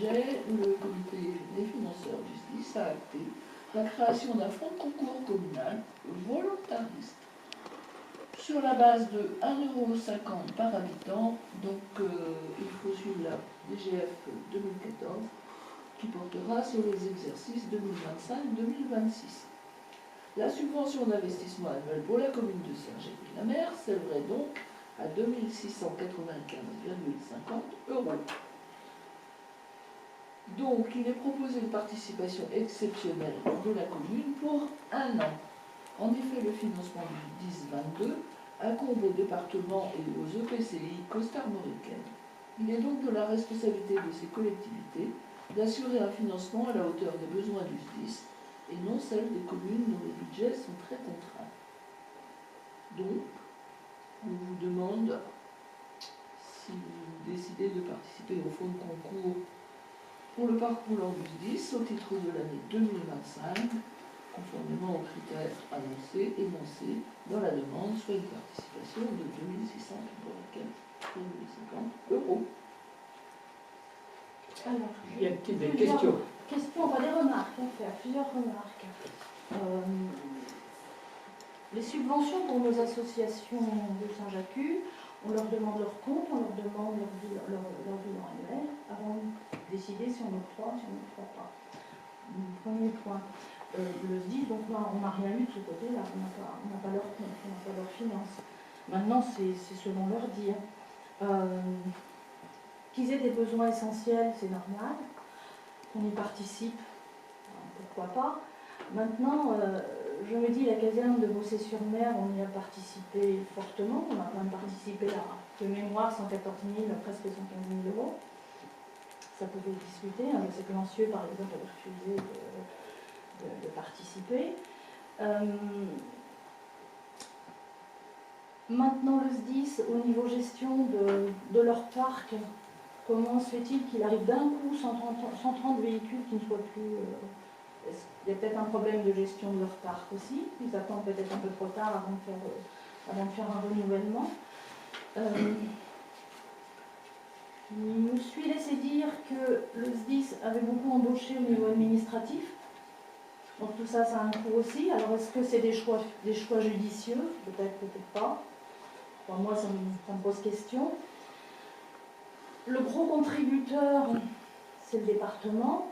budget, le comité des financeurs du SDIS a acté la création d'un fonds de concours communal volontariste sur la base de 1,50 € par habitant. Donc il faut suivre la DGF 2014 qui portera sur les exercices 2025-2026. La subvention d'investissement annuelle pour la commune de Cergy-la-Mer s'élèverait donc à 2 695,50 €. Donc, il est proposé une participation exceptionnelle de la commune pour un an. En effet, le financement du 10-22 incombe aux départements et aux EPCI costarmoricaines. Il est donc de la responsabilité de ces collectivités d'assurer un financement à la hauteur des besoins du SDIS et non celle des communes dont les budgets sont très contraints. Donc, on vous demande si vous décidez de participer au fonds de concours pour le parcours du SDIS au titre de l'année 2025, conformément aux critères énoncés dans la demande, soit une participation de 2 650,50 €. Alors, il y a des questions. Enfin des remarques à faire, plusieurs remarques. Les subventions pour nos associations de Saint-Jacques, on leur demande leur compte, on leur demande leur bilan annuel avant de décider si on octroie, si on n'octroie pas. Premier point. Le SDIS, donc là, on n'a rien eu de ce côté-là, on n'a pas leur compte, on n'a pas leurs finances. Maintenant, c'est selon leur dire. Qu'ils aient des besoins essentiels, c'est normal. Qu'on y participe, pourquoi pas. Maintenant, je me dis, la caserne de Bossé-sur-Mer, on y a participé fortement. On a quand même participé à, de mémoire, 114 000, presque 115 000 €. Ça pouvait discuter. Hein. Je sais que Lancieux, par exemple, avait refusé de participer. Maintenant, le SDIS, au niveau gestion de leur parc, comment se fait-il qu'il arrive d'un coup 130 véhicules qui ne soient plus... il y a peut-être un problème de gestion de leur parc aussi. Ils attendent peut-être un peu trop tard avant de faire un renouvellement. Il me suis laissé dire que le SDIS avait beaucoup embauché au niveau administratif. Donc tout ça, ça a un coût aussi. Alors est-ce que c'est des choix judicieux? Peut-être, peut-être pas. Enfin, moi, ça me pose question. Le gros contributeur, c'est le département.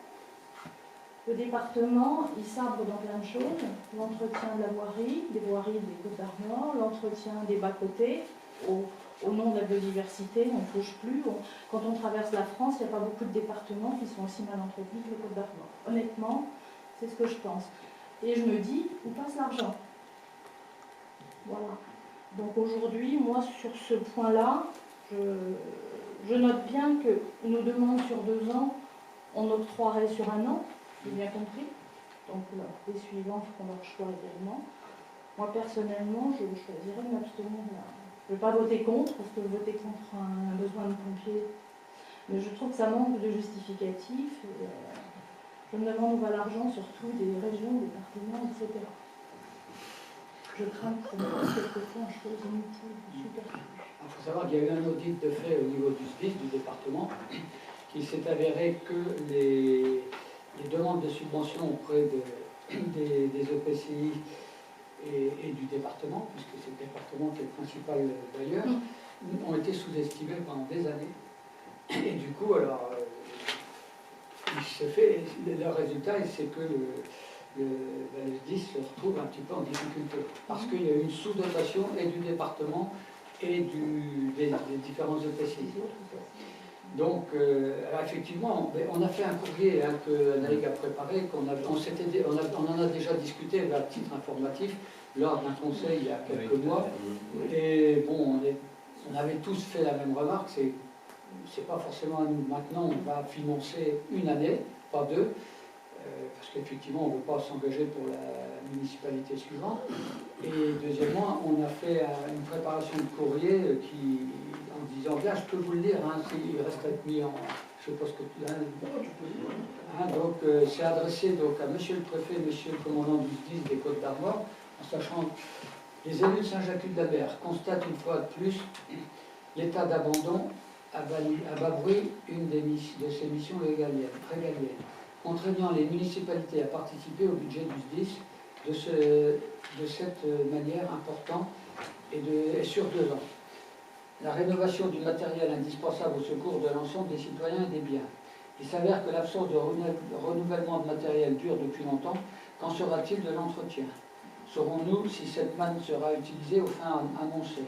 Le département, il sabre dans plein de choses. L'entretien de la voirie, des voiries des Côtes d'Armor, l'entretien des bas-côtés. Au nom de la biodiversité, on ne touche plus. Quand on traverse la France, il n'y a pas beaucoup de départements qui sont aussi mal entretenus que les Côtes d'Armor. Honnêtement, c'est ce que je pense. Et je me dis, où passe l'argent? Voilà. Donc aujourd'hui, moi, sur ce point-là, je note bien que nous demande sur 2 ans, on octroierait sur 1 an, j'ai bien compris. Donc les suivants font leur choix également. Moi, personnellement, je choisirais de m'abstenir. Je ne vais pas voter contre, parce que voter contre un besoin de pompier, mais je trouve que ça manque de justificatif. Je me demande où va l'argent, surtout des régions, des départements, etc. Je crains que ça me fasse quelquefois un chose inutile, superflu. Il faut savoir qu'il y a eu un audit de fait au niveau du SDIS, du département, qui s'est avéré que les demandes de subventions auprès des EPCI et du département, puisque c'est le département qui est le principal d'ailleurs, ont été sous-estimées pendant des années. Et du coup, alors, il se fait, le résultat, c'est que le SDIS se retrouve un petit peu en difficulté, parce qu'il y a eu une sous-dotation et du département et des différents EPCI. Donc, effectivement, on a fait un courrier que Anaïg a préparé, on en a déjà discuté à titre informatif lors d'un conseil il y a quelques mois. Et bon, on avait tous fait la même remarque, c'est pas forcément à nous maintenant, on va financer une année, pas 2, parce qu'effectivement, on ne veut pas s'engager pour la municipalité suivante. Et deuxièmement, on a fait une préparation de courrier en disant, bien, je peux vous le lire, hein, il reste à être mis en... Je ne sais pas ce que tu as... donc, c'est adressé donc, à monsieur le préfet, monsieur le commandant du SDIS des Côtes d'Armor, en sachant que les élus de Saint-Jacques-de-la-Mer constatent une fois de plus l'état d'abandon à bas bruit une de ses missions régaliennes, contraignant les municipalités à participer au budget du SDIS de cette manière importante et sur 2 ans. La rénovation du matériel indispensable au secours de l'ensemble des citoyens et des biens. Il s'avère que l'absence de renouvellement de matériel dure depuis longtemps. Qu'en sera-t-il de l'entretien? Saurons-nous si cette manne sera utilisée aux fins annoncées?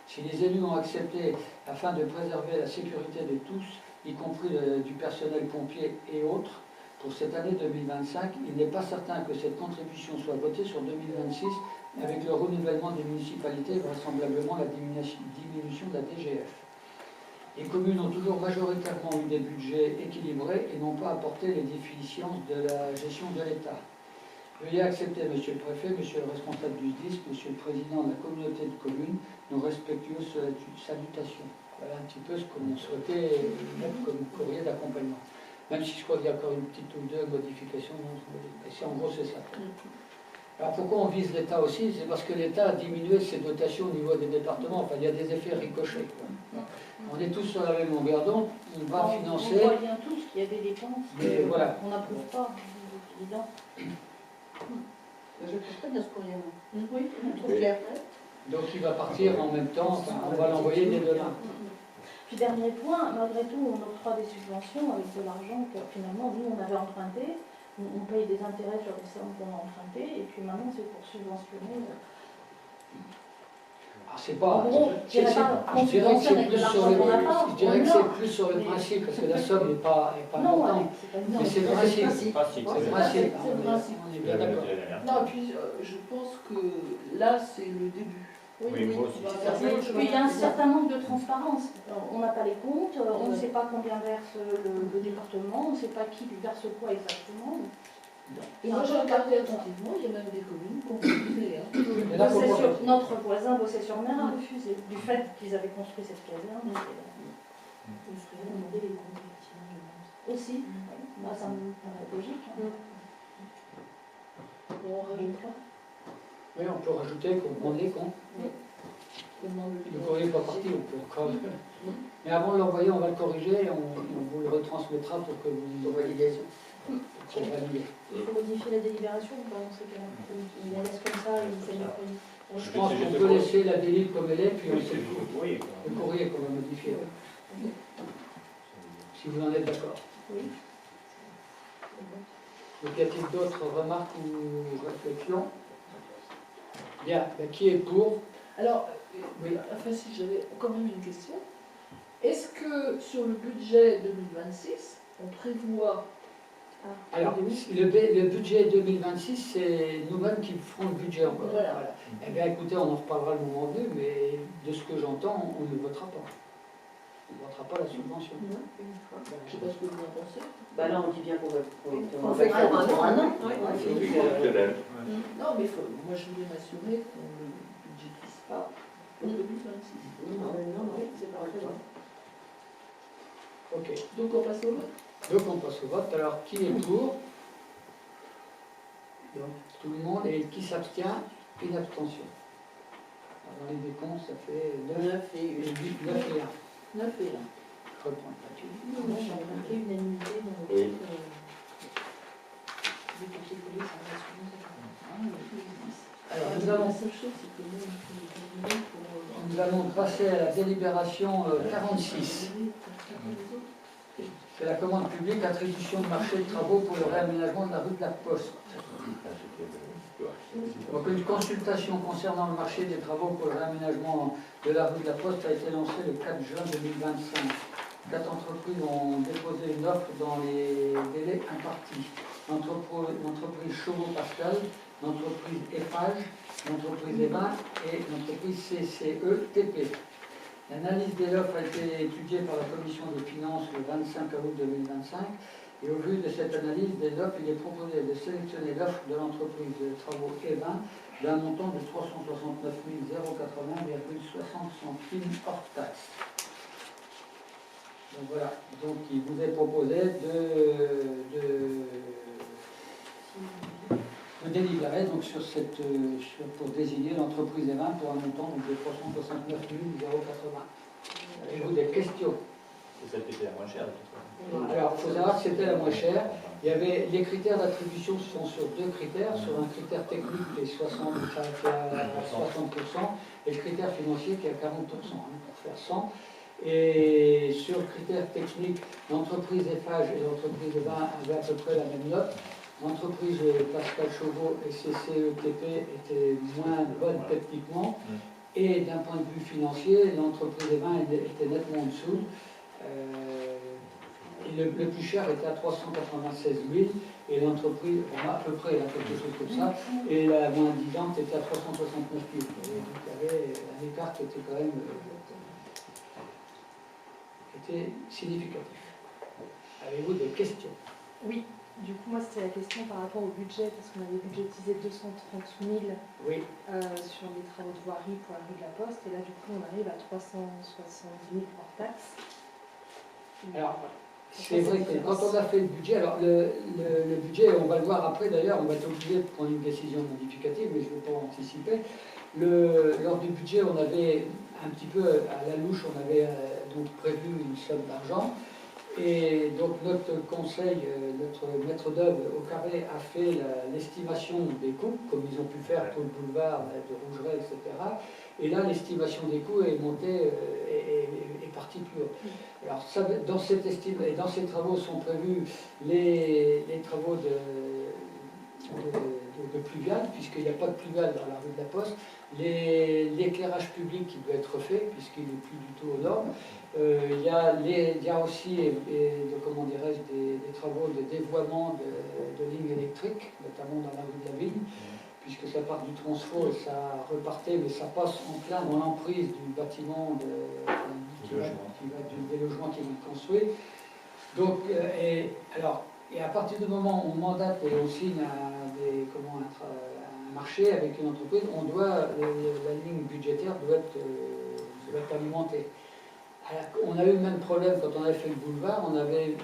Si les élus ont accepté afin de préserver la sécurité de tous, y compris du personnel pompier et autres, pour cette année 2025, il n'est pas certain que cette contribution soit votée sur 2026 avec le renouvellement des municipalités et vraisemblablement la diminution de la DGF. Les communes ont toujours majoritairement eu des budgets équilibrés et n'ont pas apporté les déficiences de la gestion de l'État. Veuillez accepter, Monsieur le Préfet, Monsieur le responsable du SDIS, Monsieur le Président de la communauté de communes, nos respectueuses salutations. Voilà un petit peu ce que l'on souhaitait mettre comme courrier d'accompagnement. Même si je crois qu'il y a encore une petite ou deux modifications, en gros c'est ça. Alors pourquoi on vise l'État aussi? C'est parce que l'État a diminué ses dotations au niveau des départements. Enfin, il y a des effets ricochets. On est tous sur la même longueur d'onde, on va financer. On voit bien tous qu'il y a des dépenses Mais voilà. qu'on n'approuve pas, c'est évident. Je ne trouve pas bien ce courrier. Oui, Trop clair. Donc il va partir en même temps, enfin, on va l'envoyer dès demain. Puis dernier point, malgré tout, on octroie des subventions avec de l'argent que finalement, nous, on avait emprunté. On paye des intérêts sur les sommes qu'on a empruntées, et puis maintenant, c'est pour subventionner. Alors c'est pas. En gros, je dirais pas qu'on subventionne avec de l'argent qu'on n'a pas. Je dirais que c'est plus sur le principe, parce que la somme n'est pas Non, ouais, importante. c'est pas Mais c'est le principe. C'est C'est le principe. C'est le principe. On est bien d'accord. Non, puis je pense que là, c'est le début. Oui, moi aussi. On va faire ça. Puis il y a un certain manque de transparence. On n'a pas les comptes, on ne sait pas combien verse le département, on ne sait pas qui verse quoi exactement. Et moi, j'ai regardé attentivement, il y a même des communes qui ont refusé. Mais là, pourquoi Notre voisin Bossé-sur-Mer a refusé, du fait qu'ils avaient construit cette caserne. Il faudrait demander les comptes, effectivement, je pense. Aussi, bah, ça me paraît logique. On rajoutera. Oui, on peut rajouter qu'on prend les comptes. Comment Le courrier n'est pas parti, on peut encore. Mais avant de l'envoyer, on va le corriger et on vous le retransmettra pour que vous Validation. pour valider. Il faut modifier la délibération ou pas dans ces cas-là? Il la laisse comme ça, il fait le courrier. Je pense qu'on peut laisser la délite comme elle est, puis on sait Oui, le courrier qu'on va modifier. Si vous en êtes d'accord. Oui. Donc, y a-t-il d'autres remarques ou réflexions? Bien, ben, qui est pour? Alors, Oui. enfin si j'avais quand même une question. Est-ce que sur le budget 2026, on prévoit... Alors, le budget 2026, c'est nous-mêmes qui ferons le budget encore. Voilà. Eh bien, écoutez, on en reparlera le moment venu, mais de ce que j'entends, on ne votera pas. On ne votera pas la subvention. Je ne sais pas ce que vous en pensez. Bah là, on dit bien qu'on va On va le faire pour un an. Ouais. On fait du- Non, mais moi je voulais m'assurer qu'on le budgétise pas pour 2026. Non, c'est pas très bon. Ok. Donc on passe au vote. Donc, on passe au vote. Alors, qui est pour? Donc, tout le monde. Et qui s'abstient? Une abstention. Alors, dans les décomptes, ça fait 9 9 et et 8, 9 et 1. 9 et 1. Je reprends le papier. Non, j'ai remarqué unanimité dans le Oui. truc. Des copier-coller, ça va sur Alors, La seule chose, c'est que nous, on fait des cabinets pour... nous allons passer à la délibération 46. C'est la commande publique, attribution de marché de travaux pour le réaménagement de la rue de la Poste. Donc une consultation concernant le marché des travaux pour le réaménagement de la rue de la Poste a été lancée le 4 juin 2025. 4 entreprises ont déposé une offre dans les délais impartis. L'entreprise Chauveau Pascal, l'entreprise Eiffage, l'entreprise Evin et l'entreprise CCE-TP. L'analyse des offres a été étudiée par la Commission des finances le 25 août 2025 et au vu de cette analyse des offres, il est proposé de sélectionner l'offre de l'entreprise de travaux Evin d'un montant de 369 080,60 centimes hors taxe. Donc voilà, donc il vous est proposé de délibérer donc pour désigner l'entreprise Evin pour un montant donc, de 369 080. Avez-vous des questions? C'est celle qui était la moins chère, de toute façon. Alors, il faut savoir que c'était la moins chère. Il y avait, les critères d'attribution sont sur deux critères. Sur un critère technique qui est 60, qui est à 60%, et le critère financier qui est à 40%, pour faire 100. Et sur le critère technique, l'entreprise Eiffage et l'entreprise Evin avaient à peu près la même note. L'entreprise Pascal Chauveau et CCETP étaient moins bonnes techniquement. Et d'un point de vue financier, l'entreprise Evin était nettement en dessous. Et le plus cher était à 396 000 et l'entreprise, à peu près, quelque chose comme ça, et la moins disante était à 369 000. Donc il y avait un écart qui était quand même significatif. Avez-vous des questions? Oui, du coup, moi, c'était la question par rapport au budget, parce qu'on avait budgétisé 230 000 Oui. sur les travaux de voirie pour la rue de la Poste, et là, du coup, on arrive à 370 000 hors taxe. Alors, c'est vrai que quand on a fait le budget, alors le budget, on va le voir après d'ailleurs, on va être obligé de prendre une décision modificative, mais je ne vais pas anticiper. Lors du budget, on avait un petit peu à la louche, on avait donc prévu une somme d'argent. Et donc notre conseil, notre maître d'œuvre au carré a fait l'estimation des coûts, comme ils ont pu faire pour le boulevard de Rougeret, etc. Et là, l'estimation des coûts est montée, est partie plus haut. Alors, ça, dans cette estime, et dans ces travaux sont prévus les travaux de pluvial, puisqu'il n'y a pas de pluvial dans la rue de la Poste, l'éclairage public qui doit être fait, puisqu'il n'est plus du tout aux normes. Il y a aussi, comment dirais-je, des travaux de dévoiement de lignes électriques, notamment dans la rue de la Ville, puisque ça part du transfo et ça repartait, mais ça passe en plein dans l'emprise du bâtiment des logements qui vont être construits. Donc, et à partir du moment où on mandate et on signe un marché avec une entreprise, la ligne budgétaire doit être alimentée. On a eu le même problème quand on avait fait le boulevard, on avait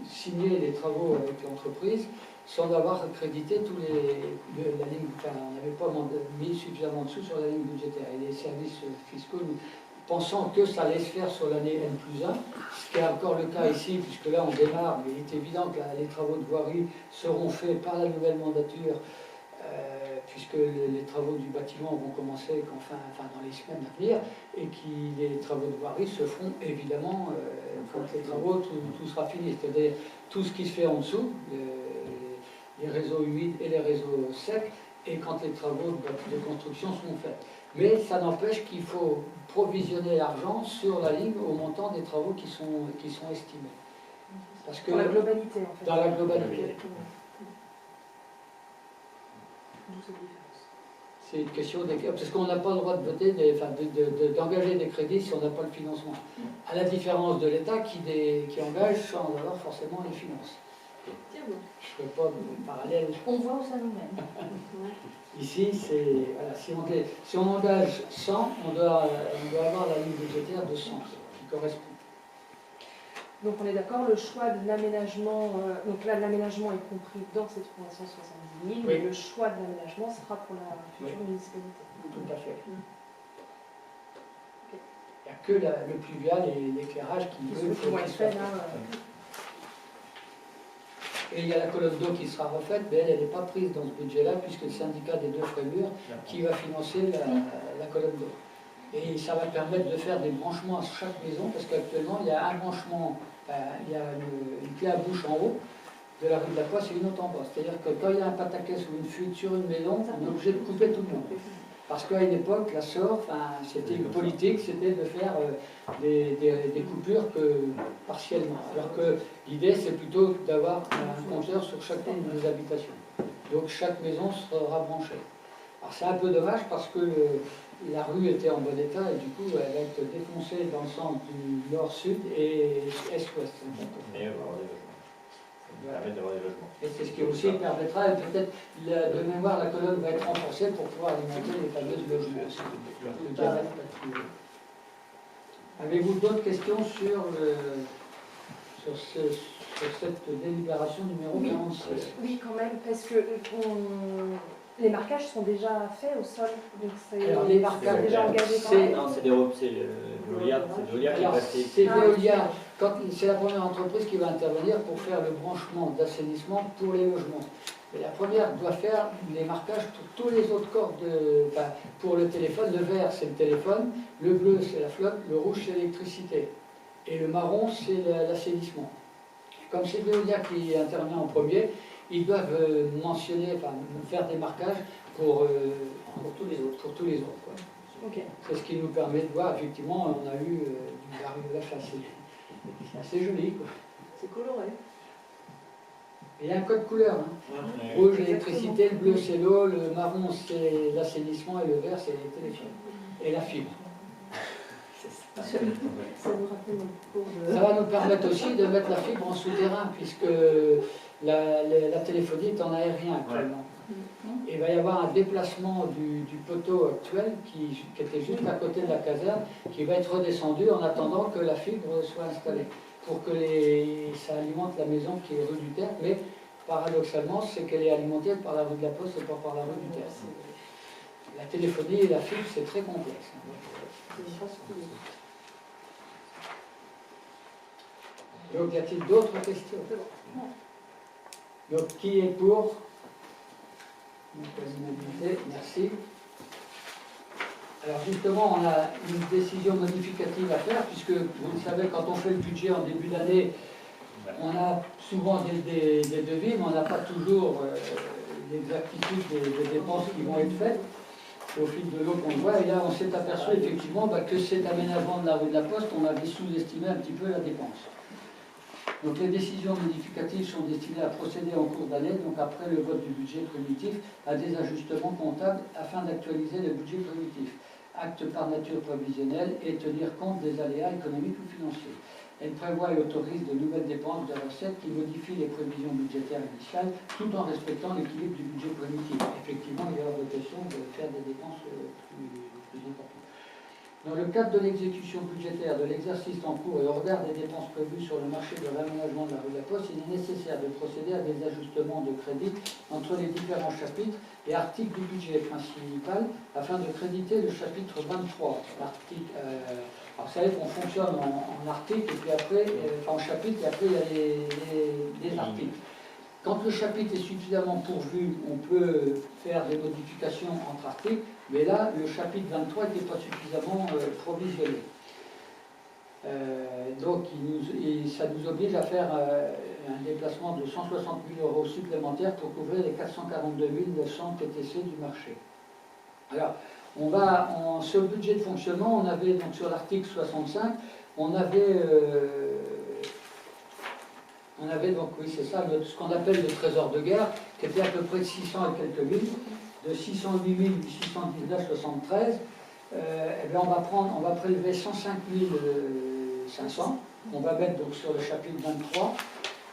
signé les travaux avec l'entreprise sans avoir crédité la ligne, on n'avait pas mis suffisamment de sous sur la ligne budgétaire. Et les services fiscaux, pensant que ça allait se faire sur l'année N+1, ce qui est encore le cas ici, puisque là on démarre, mais il est évident que les travaux de voirie seront faits par la nouvelle mandature, puisque les travaux du bâtiment vont commencer dans les semaines à venir, et que les travaux de voirie se feront évidemment quand les travaux, tout sera fini, c'est-à-dire tout ce qui se fait en dessous, les réseaux humides et les réseaux secs, et quand les travaux de construction seront faits. Mais ça n'empêche qu'il faut provisionner l'argent sur la ligne au montant des travaux qui sont estimés. Parce que, dans la globalité, en fait. Dans la globalité. D'où cette différence. C'est une question parce qu'on n'a pas le droit de voter, d'engager des crédits si on n'a pas le financement. À la différence de l'État qui engage sans avoir forcément les finances. Tiens bon. Je ne ferai pas de parallèle. On voit où ça nous mène. Ici, si on engage 100, on doit avoir la ligne budgétaire de 100 qui correspond. Donc on est d'accord, le choix de l'aménagement, donc là l'aménagement est compris dans ces 370 000, mais le choix de l'aménagement sera pour la future municipalité. Tout à fait. Il n'y a que le pluvial et l'éclairage qui vont être faits là. Et il y a la colonne d'eau qui sera refaite, mais elle n'est pas prise dans ce budget-là, puisque le syndicat des deux frémurs qui va financer la colonne d'eau. Et ça va permettre de faire des branchements à chaque maison, parce qu'actuellement, il y a un branchement, il y a une clé à bouche en haut de la rue de la Poisse et une autre en bas. C'est-à-dire que quand il y a un pataquès ou une fuite sur une maison, on est obligé de couper tout le monde. Parce qu'à une époque, la SOR, c'était une politique, c'était de faire des coupures partiellement. Alors que l'idée, c'est plutôt d'avoir un compteur sur chacune des habitations. Donc chaque maison sera branchée. Alors c'est un peu dommage parce que la rue était en bon état et du coup, elle va être défoncée dans le sens du nord-sud et est-ouest. Et avoir des logements. Ça permet d'avoir des logements. Et c'est ce qui aussi permettra, peut-être de mémoire, la colonne va être renforcée pour pouvoir alimenter les fameuses logements. Avez-vous d'autres questions sur cette délibération numéro 46? Oui, quand même, parce que Les marquages sont déjà faits au sol, donc Alors, les c'est marquages, déjà engagé par c'est- Non, c'est Veolia qui est Alors, passé. c'est Veolia, c'est la première entreprise qui va intervenir pour faire le branchement d'assainissement pour les logements. Et la première doit faire les marquages pour tous les autres corps pour le téléphone. Le vert, c'est le téléphone, le bleu, c'est la flotte, le rouge, c'est l'électricité. Et le marron, c'est l'assainissement. Comme c'est Veolia qui intervient en premier, ils doivent mentionner, faire des marquages pour tous les autres. Quoi. Ok. C'est ce qui nous permet de voir, effectivement, on a eu du bariolage assez joli. Quoi. C'est coloré. Et il y a un code couleur. Hein. Ouais. Rouge, l'électricité, le bleu, c'est l'eau, le marron, c'est l'assainissement, et le vert, c'est les téléphones. Et la fibre. Ça nous rappelle notre cours de... Ça va nous permettre aussi de mettre la fibre en souterrain, puisque la téléphonie est en aérien actuellement. Et il va y avoir un déplacement du poteau actuel qui était juste à côté de la caserne, qui va être redescendu en attendant que la fibre soit installée, pour que ça alimente la maison qui est rue du Tertre, mais paradoxalement, c'est qu'elle est alimentée par la rue de la Poste et pas par la rue du Tertre. La téléphonie et la fibre, c'est très complexe. Donc, y a-t-il d'autres questions? Donc, qui est pour? Merci. Alors justement, on a une décision modificative à faire, puisque vous le savez, quand on fait le budget en début d'année, on a souvent des devis, mais on n'a pas toujours l'exactitude des dépenses qui vont être faites. C'est au fil de l'eau qu'on le voit, et là on s'est aperçu effectivement que cet aménagement de la rue de la Poste, on avait sous-estimé un petit peu la dépense. Donc les décisions modificatives sont destinées à procéder en cours d'année, donc après le vote du budget primitif, à des ajustements comptables afin d'actualiser le budget primitif, acte par nature prévisionnelle et tenir compte des aléas économiques ou financiers. Elle prévoit et autorise de nouvelles dépenses de recettes qui modifient les prévisions budgétaires initiales tout en respectant l'équilibre du budget primitif. Effectivement, il y a la question de faire des dépenses plus importantes. Dans le cadre de l'exécution budgétaire de l'exercice en cours et au regard des dépenses prévues sur le marché de réaménagement de la rue de la Poste, il est nécessaire de procéder à des ajustements de crédit entre les différents chapitres et articles du budget principal afin de créditer le chapitre 23. Alors vous savez qu'on fonctionne en articles et puis après, en chapitres, et après il y a les articles. Quand le chapitre est suffisamment pourvu, on peut faire des modifications entre articles, mais là, le chapitre 23 n'était pas suffisamment provisionné. Donc, ça nous oblige à faire un déplacement de 160 000 € supplémentaires pour couvrir les 442 900 TTC du marché. Alors, sur le budget de fonctionnement, on avait donc sur l'article 65, on avait donc, oui c'est ça, ce qu'on appelle le trésor de guerre, qui était à peu près de 600 et quelques mille, de 608 619,73. Eh bien on va prélever 105 500, on va mettre donc sur le chapitre 23,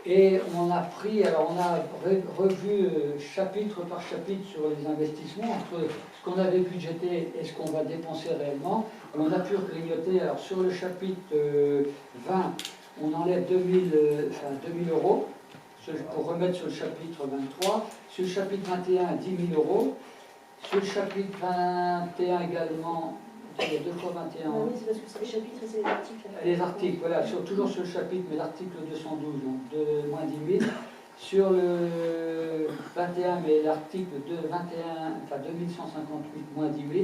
et on a revu chapitre par chapitre sur les investissements, entre ce qu'on avait budgété et ce qu'on va dépenser réellement. Et on a pu grignoter, alors sur le chapitre 20, on enlève 2000 € pour remettre sur le chapitre 23. Sur le chapitre 21, 10 000 €. Sur le chapitre 21 également, il y a 2 fois 21. Oui, c'est parce que c'est les chapitres et c'est les articles. Les articles, voilà, toujours sur le chapitre, mais l'article 212, donc de moins 10 000. Sur le 21, mais l'article 2158, moins 10 000.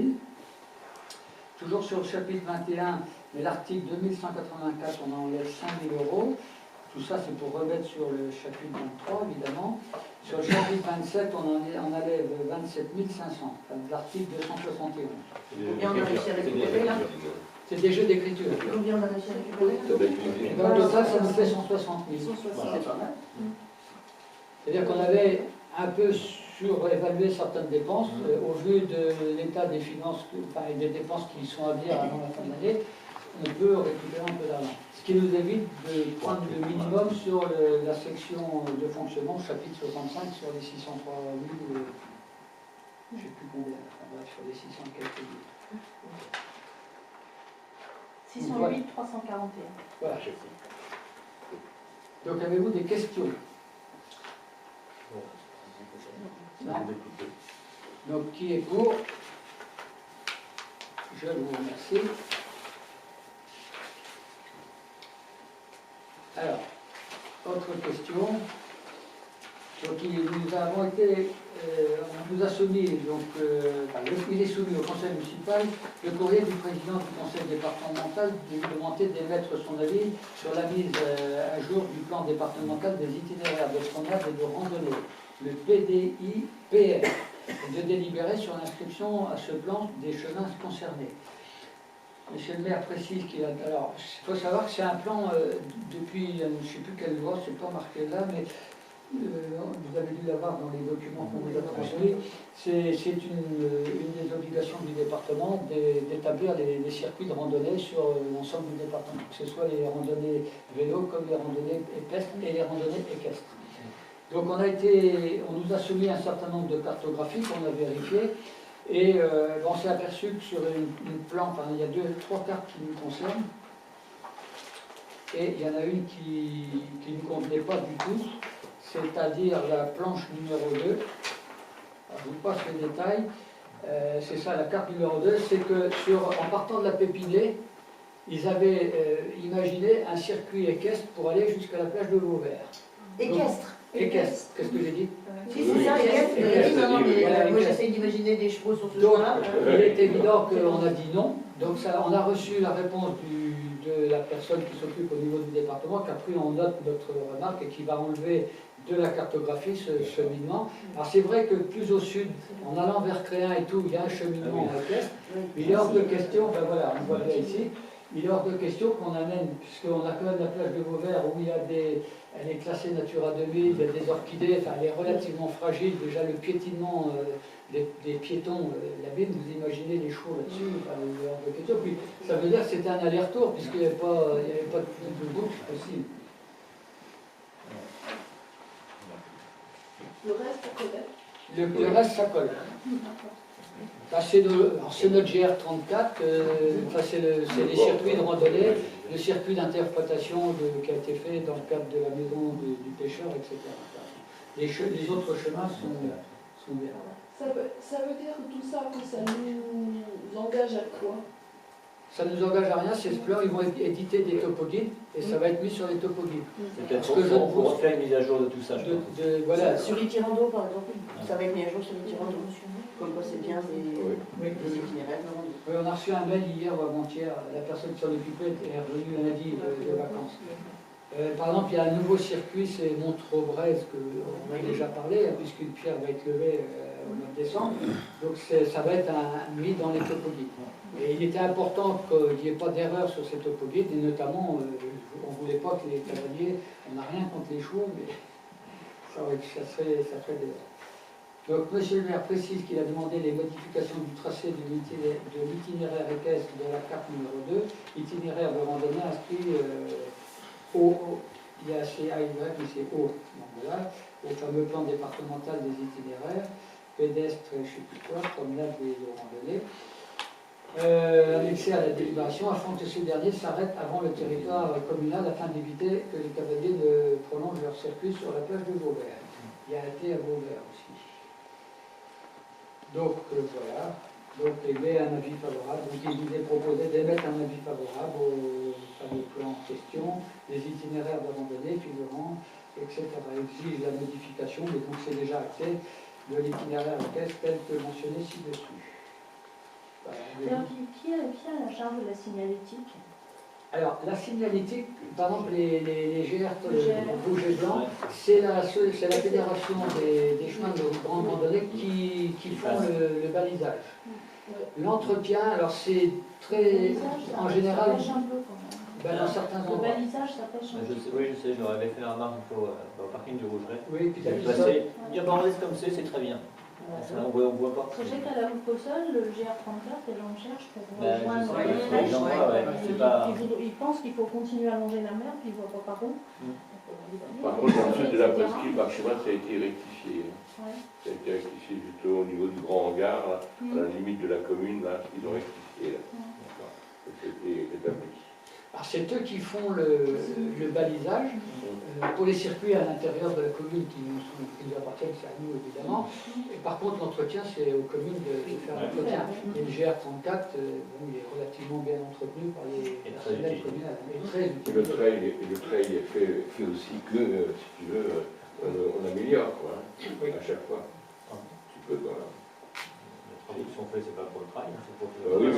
Toujours sur le chapitre 21, mais l'article 2184, on enlève 5 000 €. Tout ça, c'est pour remettre sur le chapitre 23, évidemment. Sur le chapitre 27, on enlève 27 500, enfin, l'article 271. Et on a réussi à récupérer là. C'est des jeux d'écriture. Combien on a réussi à récupérer? Et ben, au total, ça nous fait 160 000. 160. C'est pas mal. C'est-à-dire qu'on avait un peu surévalué certaines dépenses au vu de l'état des finances, enfin, et des dépenses qui sont à venir avant la fin de l'année. On peut récupérer un peu d'argent. Ce qui nous évite de prendre le minimum sur la section de fonctionnement, chapitre 65, sur les 603 000, je ne sais plus combien, enfin, bref, sur les 600 quelques mille. 608 341. Voilà. Donc, avez-vous des questions? Non. Donc qui est pour? Je vous remercie. Alors, autre question. Donc nous avons été, on nous a soumis, donc il est soumis au conseil municipal le courrier du président du conseil départemental de lui demander d'émettre son avis sur la mise à jour du plan départemental des itinéraires de promenade et de randonnée, le PDI-PR, et de délibérer sur l'inscription à ce plan des chemins concernés. Monsieur le maire précise qu'il a... Alors, il faut savoir que c'est un plan depuis, je ne sais plus quelle loi, c'est pas marqué là, mais vous avez dû l'avoir dans les documents qu'on vous a transmis. C'est une des obligations du département d'établir les circuits de randonnée sur l'ensemble du département, que ce soit les randonnées vélo comme les randonnées équestres et les randonnées équestres. Donc on nous a soumis un certain nombre de cartographies qu'on a vérifiées. Et on s'est aperçu que sur une plan, enfin, il y a 3 cartes qui nous concernent, et il y en a une qui ne convenait pas du tout, c'est-à-dire la planche numéro 2. Alors, je vous passe les détails. C'est ça, la carte numéro 2, c'est que en partant de la Pépinay, ils avaient imaginé un circuit équestre pour aller jusqu'à la plage de Vauvert. Équestre. Équestre, qu'est-ce que j'ai dit? Si, c'est ça, équestre. Non, mais moi j'essaie d'imaginer des chevaux sur ce chemin-là. Il est évident qu'on a dit non. Donc ça, on a reçu la réponse de la personne qui s'occupe au niveau du département, qui a pris en note notre remarque et qui va enlever de la cartographie ce cheminement. Alors c'est vrai que plus au sud, en allant vers Créin et tout, il y a un cheminement en équestre. Mais il est hors de question, ben voilà, on voit bien ici, il est hors de question qu'on amène, puisqu'on a quand même la plage de Vauvert où il y a elle est classée Natura 2000, il y a des orchidées, enfin elle est relativement fragile, déjà le piétinement des piétons, la ville, vous imaginez les chevaux là-dessus, enfin, il est hors de question. Puis ça veut dire que c'était un aller-retour, puisqu'il n'y avait pas de boucle possible. Le reste, ça connaît. Le reste, ça colle. C'est notre GR34, c'est les circuits de randonnée, le circuit d'interprétation qui a été fait dans le cadre de la maison du pêcheur, etc. Les autres chemins sont bien. Ça veut dire tout ça, que ça nous engage à quoi? Ça ne nous engage à rien, ces plans, ils vont éditer des topoguides et ça va être mis sur les topoguides. C'est peut-être pour refaire une mise à jour de tout ça, je pense. Voilà. Sur l'Itirando, par exemple, ça va être mis à jour sur l'Itirando. Comme quoi c'est bien des itinéraires de randonnée. Oui, on a reçu un mail hier ou avant-hier, la personne qui s'en occupait est revenue lundi de vacances. Par exemple, il y a un nouveau circuit, c'est Montreux-Brest, qu'on a déjà parlé, puisqu'une pierre va être levée au mois de décembre. Donc ça va être mis dans les topoguides. Et il était important qu'il n'y ait pas d'erreur sur ces topoguides, et notamment, on ne voulait pas que les cavaliers, on n'a rien contre les chevaux, mais ça serait des erreurs. Donc, monsieur le maire précise qu'il a demandé les modifications du tracé de l'itinéraire équestre de la carte numéro 2, itinéraire de randonnée inscrit il y a CAY, mais c'est O, donc voilà, au fameux plan départemental des itinéraires, pédestre, je ne sais plus quoi, promenade et de randonnée, annexé à la délibération, afin que ce dernier s'arrête avant le territoire communal afin d'éviter que les cavaliers ne prolongent leur circuit sur la plage de Vauvert. Il y a été à Vauvert aussi. Donc voilà, donc émet un avis favorable. Donc il vous est proposé d'émettre un avis favorable au fameux plan en question, les itinéraires de randonnée, figurants, etc. Exige la modification, mais donc c'est déjà acté, de l'itinéraire équestre tel que mentionné ci-dessus. Voilà. Qui a la charge de la signalétique? Alors, la signalétique, par exemple, les GR rouge et blanc, c'est la fédération des chemins de grande randonnée qui font le balisage. L'entretien, alors c'est très, en général, Ça pêche un peu quand même. dans certains Le endroits. balisage, ça pêche un peu. Oui, je sais, je leur avais fait la remarque au parking du Rougeret. Oui, puis J'ai passé, dire on laisse comme c'est très bien. On voit pas. Je sais qu'à la route Possol, le GR34, les gens cherchent pour rejoindre je sais, la les gens mer. voient, ouais, c'est pas... Ils pensent qu'il faut continuer à longer la mer, puis ils ne voient pas par où. Par contre, dans le sud de la presqu'île, par chez moi, ça a été rectifié. Ouais. Ça a été rectifié justement au niveau du grand hangar, là, à la limite de la commune, là, ils ont rectifié. Là. C'était établi. Alors c'est eux qui font le balisage. Pour les circuits à l'intérieur de la commune qui nous appartiennent, c'est à nous évidemment. Et par contre, l'entretien, c'est aux communes de faire l'entretien. Et le GR34, bon, il est relativement bien entretenu par les personnels communaux. Et très Et le trail est fait aussi que, si tu veux, on améliore, quoi, hein, à chaque fois. Tu peux, quoi. Les travaux qui sont faits, c'est pas pour le trail, c'est pour Oui,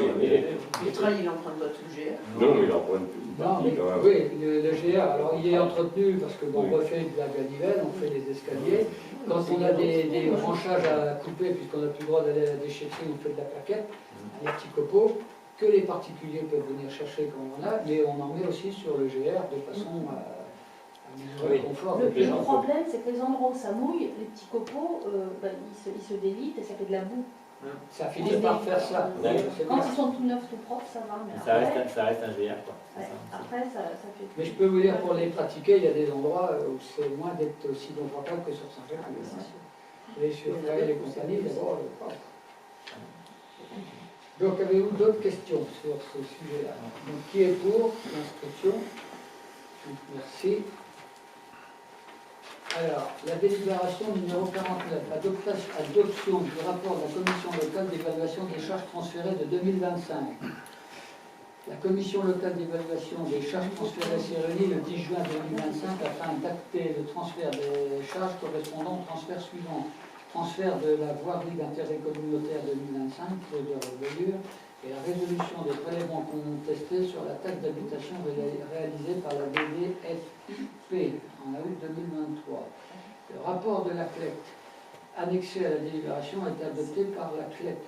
Le trail, il emprunte pas tout le GR. Non, mais il en prend une Non, mais, partie quand même. oui, le GR, alors il est entretenu parce que bon, Oui. on refait de la ganivelle, on fait des escaliers. Quand on a des branchages à couper, puisqu'on n'a plus le droit d'aller à la déchetterie, on fait de la plaquette, des petits copeaux, que les particuliers peuvent venir chercher quand on en a, mais on en met aussi sur le GR de façon à améliorer le confort. Le problème, c'est que les endroits où ça mouille, les petits copeaux, ils se délitent et ça fait de la boue. Ça finit par faire ça. C'est Quand bien. ils sont tout neufs, tout propres, ça va. Mais Ça après, reste un GR, quoi. ouais, après ça fait. Mais je peux vous dire, pour les pratiquer, il y a des endroits où c'est loin d'être aussi confortable que sur Saint-Jacques. Les sur Trail et compagnie, d'abord. Donc, avez-vous d'autres questions sur ce sujet-là? Donc, qui est pour l'inscription? Merci. Alors, la délibération numéro 49, adoption du rapport de la commission locale d'évaluation des charges transférées de 2025. La commission locale d'évaluation des charges transférées s'est réunie le 10 juin 2025 afin d'acter le transfert des charges correspondant au transfert suivant. Transfert de la voirie d'intérêt communautaire 2025, clause de revoyure, et la résolution des prélèvements contestés sur la taxe d'habitation réalisée par la DDFIP en août 2023. Le rapport de la CLEC annexé à la délibération a été adopté par la CLEC.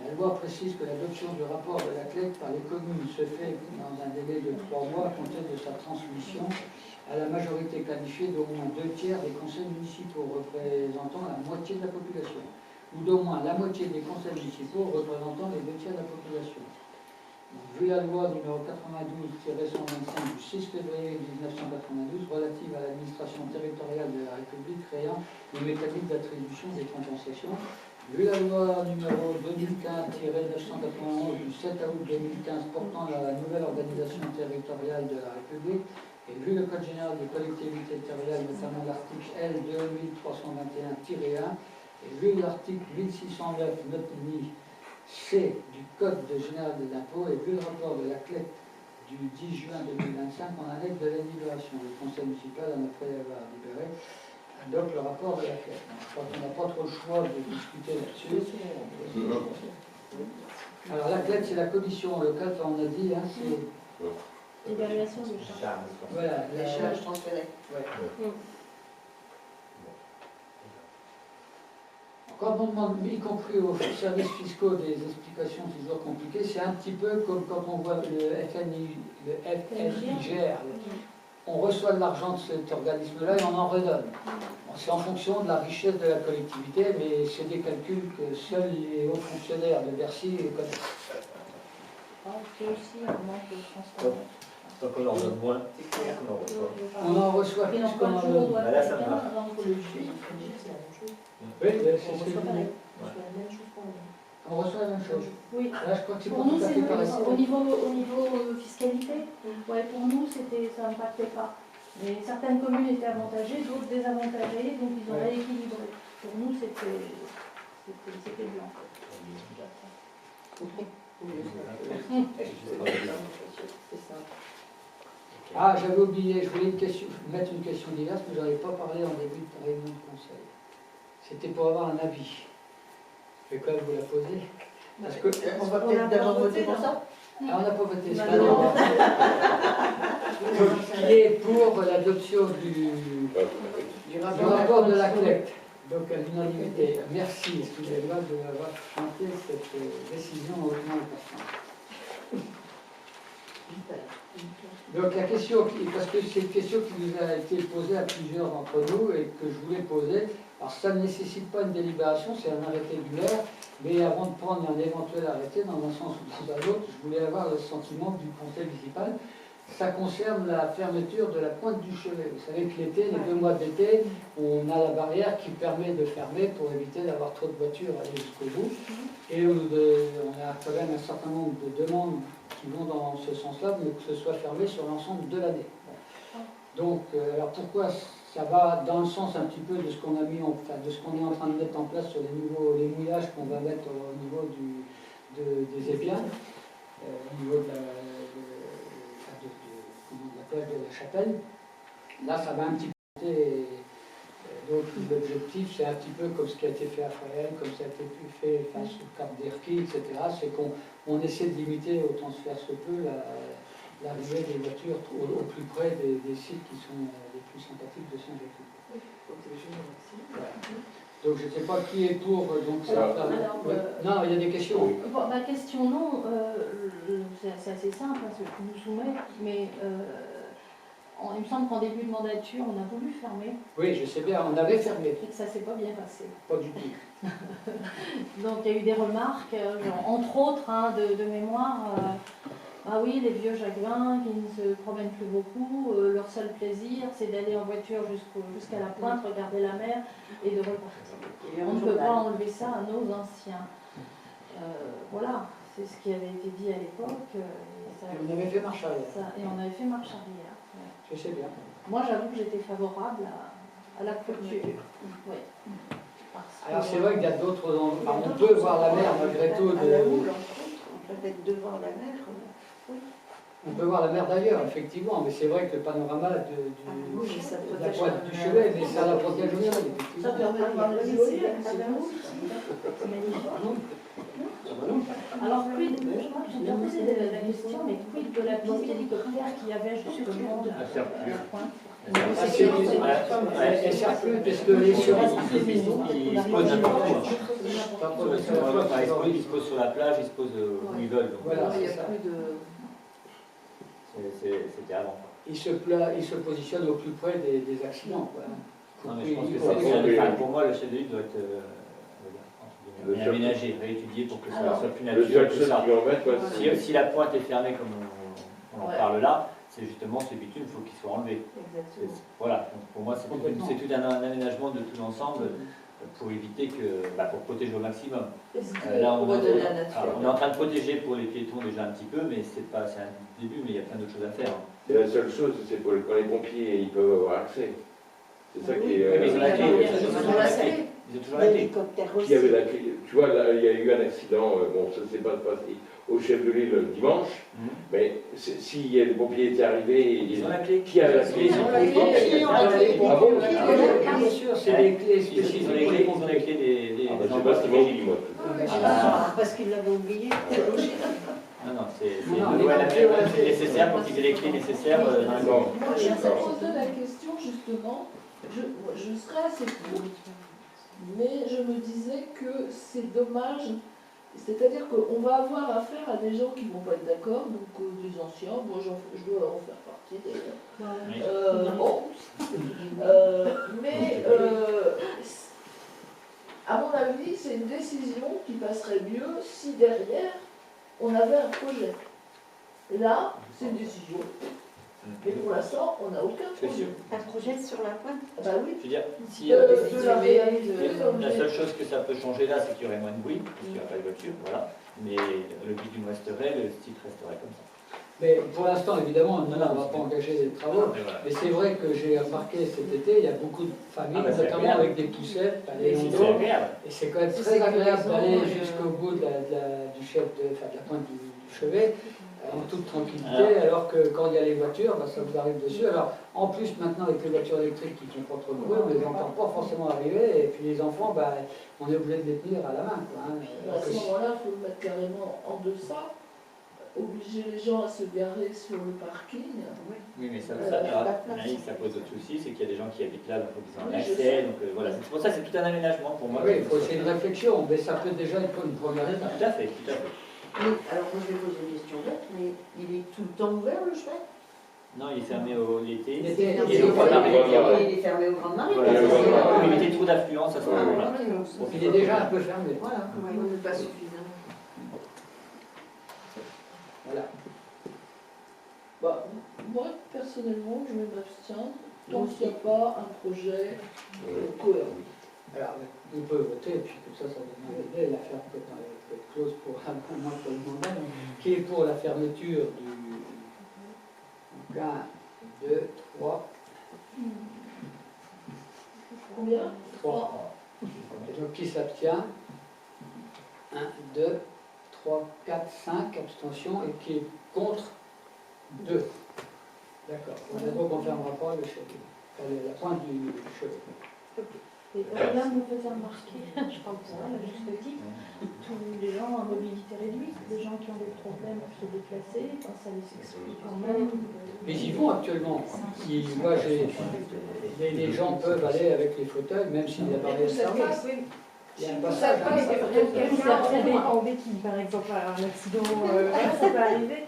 La loi précise que l'adoption du rapport de la CLEC par les communes se fait dans un délai de 3 mois à compter de sa transmission à la majorité qualifiée d'au moins 2 tiers des conseils municipaux représentant la moitié de la population, ou d'au moins la moitié des conseils municipaux représentant les 2 tiers de la population. Donc, vu la loi numéro 92-125 du 6 février 1992 relative à l'administration territoriale de la République créant le mécanisme d'attribution des compensations, vu la loi numéro 2015-991 du 7 août 2015 portant la nouvelle organisation territoriale de la République, et vu le Code général des collectivités territoriales, notamment l'article L 2321-1, et vu l'article 1609 C du Code général des impôts, et vu le rapport de la CLEC du 10 juin 2025 en annexe de la délibération, le conseil municipal, en après avoir libéré, adopte le rapport de la CLEC. Je crois qu'on n'a pas trop le choix de discuter là-dessus. Alors la CLEC, c'est la commission locale, on a dit, hein, c'est... L'évaluation des charges. Voilà, Les charges transférées. Ouais. Quand on demande, y compris aux services fiscaux, des explications toujours compliquées, c'est un petit peu comme quand on voit le FNIGR. On reçoit de l'argent de cet organisme-là et on en redonne. Bon, c'est en fonction de la richesse de la collectivité, mais c'est des calculs que seuls les hauts fonctionnaires de Bercy connaissent. C'est aussi un manque de transparence. Donc on en donne moins. On en reçoit plus qu'on en donne. Bah là, ça va. Oui, c'est On ce que je reçoit pareil. dis. On reçoit la même chose pour nous. On reçoit la même chose. Oui. Là, je crois que c'est Pour pas nous, tout à c'est fait pareil. au niveau fiscalité. Ouais, pour nous, ça n'impactait pas. Mais certaines communes étaient avantagées, d'autres désavantagées, donc ils ont Ouais. rééquilibré. Pour nous, c'était blanc. C'est ça. Ah, j'avais oublié, je voulais mettre une question diverse, mais je n'en ai pas parlé en début de réunion de conseil. C'était pour avoir un avis. Je vais quand même vous la poser. Parce que, On va peut-être d'abord voter pour ça. ah, on n'a pas voté, c'est Bah pas non. grave. Donc, qui est pour l'adoption du rapport de la CLEC, donc à l'unanimité. Merci, excusez-moi de m'avoir chanté cette décision hautement importante. Donc la question, parce que c'est une question qui nous a été posée à plusieurs d'entre nous et que je voulais poser, alors ça ne nécessite pas une délibération, c'est un arrêté du maire, mais avant de prendre un éventuel arrêté dans un sens ou dans un autre, je voulais avoir le sentiment du conseil municipal. Ça concerne la fermeture de la pointe du chevet. Vous savez que l'été, les 2 mois d'été, on a la barrière qui permet de fermer pour éviter d'avoir trop de voitures aller jusqu'au bout. Et on a quand même un certain nombre de demandes qui vont dans ce sens-là, mais que ce soit fermé sur l'ensemble de l'année. Bon. Donc, alors pourquoi ça va dans le sens un petit peu de ce qu'on a mis de ce qu'on est en train de mettre en place sur les mouillages qu'on va mettre au niveau des épiens, au niveau de la plage de la Chapelle. Là, ça va un petit peu. Donc l'objectif, c'est un petit peu comme ce qui a été fait à Fresnes, comme ça a été fait face au Cap d'Erquy, etc. C'est qu'on essaie de limiter autant se faire se peut l'arrivée des voitures au plus près des sites qui sont les plus sympathiques de Saint-Jacques. Voilà. Donc je ne sais pas qui est pour. Donc ça, oui. Non, il y a des questions. Bon, ma question, non, c'est assez simple, hein, ce que nous soumet, mais il me semble qu'en début de mandature, on a voulu fermer. Oui, je sais bien, on avait fermé. Et que ça ne s'est pas bien passé. Pas du tout. Donc il y a eu des remarques, entre autres, hein, de mémoire. Ah oui, les vieux Jacquevins qui ne se promènent plus beaucoup, leur seul plaisir, c'est d'aller en voiture jusqu'à la pointe, regarder la mer et de repartir. On ne peut pas enlever ça à nos anciens. Voilà, c'est ce qui avait été dit à l'époque. Et on avait fait marche arrière. Et on avait fait marche arrière. Ouais. Je sais bien. Moi, j'avoue que j'étais favorable à la clôture. Oui. Alors c'est vrai qu'il y a d'autres endroits. On peut voir la mer malgré tout. À la Houle, on peut être devant la mer. Oui. On peut voir la mer d'ailleurs, effectivement, mais c'est vrai que le panorama de la pointe du chevet, mais ça la protège aussi. Ça permet de voir les éoliennes, c'est Alors, quid, je crois que j'ai bien posé la question, mais quid de la piste hélicoptère qu'il y avait justement à la pointe? Elle ne sert plus parce que les surettes, ils se posent n'importe où. Ils se posent sur la plage, ils se posent où ils veulent. Voilà, il n'y a plus de... C'était avant. ils se positionnent au plus près des accidents. Quoi. Non, mais je pense que ça, pour moi, le chef de l'île doit être aménagé, réétudié pour que ça soit plus naturel. Si la pointe est fermée, comme on en parle là, c'est justement ce bitume, il faut qu'il soit enlevé. Voilà, donc pour moi, c'est tout un aménagement de tout l'ensemble pour éviter que, pour protéger au maximum. Là, on est en train de protéger pour les piétons déjà un petit peu, mais c'est un début, mais il y a plein d'autres choses à faire. C'est la seule chose, c'est pour quand les pompiers ils peuvent avoir accès. C'est ça qui est. Mais ils ont la clé, ils ont toujours la clé. Ils ont toujours la clé. Qui avait la clé. Tu vois, là, il y a eu un accident, bon, ça ne s'est pas passé au chef de l'île le dimanche, mais si les pompiers étaient arrivés, ils ont la clé. Qui a la clé? Ah bon? Bien sûr, c'est les clés spécifiques. Ils ont les clés des. Je ne sais pas ce qu'ils m'ont dit, moi. Parce qu'ils l'avaient oublié. Non, c'est nécessaire pour qu'ils aient les clés nécessaires. Non. Moi, je me posais la question justement, je serais assez pour, mais je me disais que c'est dommage, c'est-à-dire qu'on va avoir affaire à des gens qui ne vont pas être d'accord, donc des anciens, moi je dois en faire partie d'ailleurs. Mais à mon avis, c'est une décision qui passerait mieux si derrière on avait un projet. Là, c'est une décision. Mais pour l'instant, on n'a aucun projet. Un projet sur la pointe? Bah oui. Je veux dire, si la seule chose que ça peut changer là, c'est qu'il y aurait moins de bruit, parce qu'il n'y aurait pas de voiture, voilà. Mais le bitume resterait, le site resterait comme ça. Mais pour l'instant, évidemment, on ne va pas engager des travaux. Mais c'est vrai que j'ai remarqué cet été, il y a beaucoup de familles, notamment avec des poussettes, et c'est quand même très agréable d'aller jusqu'au bout du la pointe du chevet, en toute tranquillité, alors que quand il y a les voitures, ça vous arrive dessus. Alors, en plus, maintenant, avec les voitures électriques qui font pas trop de bruit, on ne les entend pas forcément arriver, et puis les enfants, on est obligé de les tenir à la main. À ce moment-là, il faut le mettre carrément en deçà, obliger les gens à se garer sur le parking. Oui, mais ça pose d'autres soucis, c'est qu'il y a des gens qui habitent là, donc ils ont un accès, donc voilà. C'est pour ça que c'est tout un aménagement pour moi. Oui, c'est une réflexion, mais ça peut déjà être une première étape. Tout à fait, tout à fait. Mais, alors moi je vais poser une question bête, mais il est tout le temps ouvert le chevet? Non, il est fermé l'été. Il est fermé au Grand Marais. Pour éviter trop d'affluence à ce moment-là. Il est déjà un peu fermé. Voilà, mais pas suffisamment. Voilà. Moi, personnellement, je vais m'abstiendre tant qu'il n'y a pas un projet cohérent. Alors, on peut voter, et puis comme ça donne une idée. L'affaire peut être close pour un mois pour le mandat, qui est pour la fermeture du 1, 2, 3, Combien? 3. Et donc qui s'abstient? 1, 2, 3, 4, 5 abstentions et qui est contre? 2. D'accord. Donc on fait un rapport le cheveu. La pointe du cheveu. Et Ariane me faisait remarquer, je parle pour elle, à juste titre, tous les gens à mobilité réduite, les gens qui ont des problèmes pour se déplacer, enfin, ça les explique quand même. Mais ils y vont actuellement. Moi, les gens peuvent aller avec les fauteuils, même s'il y a barrière de service. Il y a un passage. Quelqu'un en béquille, par exemple, un accident, ça peut arriver.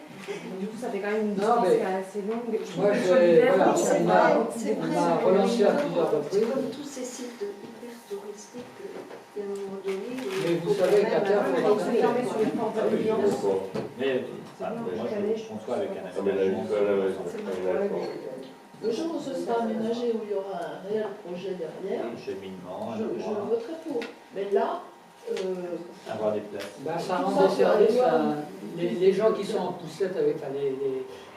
Du coup, ça fait quand même une distance qui est assez longue. Moi, on m'a relancé à plusieurs reprises. Comme tous ces sites hyper touristiques, il y a un moment donné. Mais vous savez qu'à terre, il faut se fermer sur une porte d'ambiance. Mais moi, je conçois avec un aménagement. Le jour où ce sera aménagé, où il y aura un réel projet derrière, Un cheminement, un je endroit, voterai pour. Mais là, avoir des places. Ben, ça rend des services à les gens qui sont en poussette avec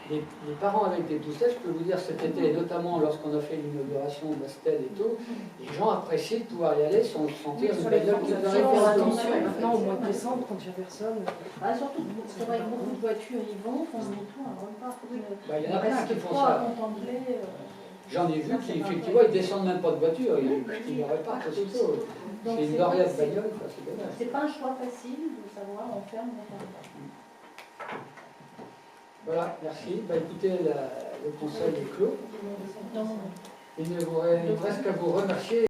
les parents avec des poussettes. Je peux vous dire cet été, notamment lorsqu'on a fait l'inauguration de la stèle et tout, les gens apprécient de pouvoir y aller sans sentir une bagnole qui leur faire arrive. attention. Maintenant, au mois de décembre, quand il n'y a personne. Surtout parce qu'avec beaucoup de voitures, ils vont, on met tout à repas. Il y en a plein qui font ça. Contempler. J'en ai vu qui, effectivement, ils descendent même pas de voiture, ils ne réparent aussitôt. C'est une lauréat de bagnole, c'est dommage. C'est pas un choix facile de savoir en ferme ou pas. Voilà, merci. Écoutez, le conseil est clos. Il ne vous reste qu'à vous remercier.